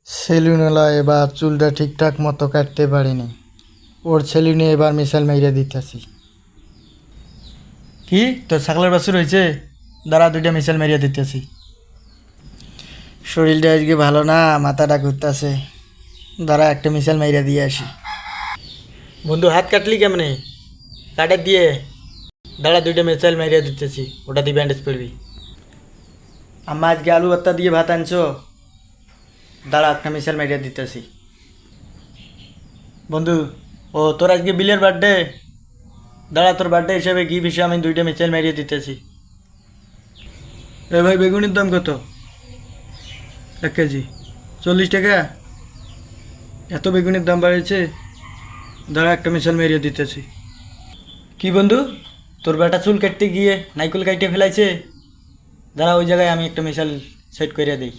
সেলুনওয়ালা এবার চুলটা ঠিকঠাক মতো কাটতে পারেনি। ওর সেলুনে এবার মিশাল মাইরা দিতেছি। কি তোর ছাগলের বাছুর হয়েছে? দাঁড়া, দুইটা মিশাল মেরিয়ে দিতেছি। শরীরটা আজকে ভালো না, মাথাটা ঘুরতেছে। দাঁড়া, একটা মিশাল মাইরা দিয়ে আসি। বন্ধু, হাত কাটলি কেমনে? কাটে দিয়ে দাঁড়া, দুইটা মিশাল মেরিয়ে দিতেছি, ওটা দিয়ে ব্যান্ডেজ করবি। আম্মা আজকে আলু ভর্তা দিয়ে ভাত আনছো, দাঁড়া একটা মিশাল মেরিয়ে দিতেছি। বন্ধু, ও তোর আজকে বিলের বার্থডে, দাঁড়া তোর বার্থডে হিসেবে গিফট হিসেবে আমি দুইটা মিশাল মেরিয়ে দিতেছি। এ ভাই, বেগুনের দাম কত? 1 কেজি 40 টাকা। এত বেগুনের দাম বাড়িয়েছে, দাঁড়া একটা মিশাল মেরিয়ে দিতেছি। কি বন্ধু, তোর বেটা চুল কাটতে গিয়ে নাইকুল কাটতে ফেলাইছে? দাঁড়া, ওই জায়গায় আমি একটা মিশাল সেট করে দিই।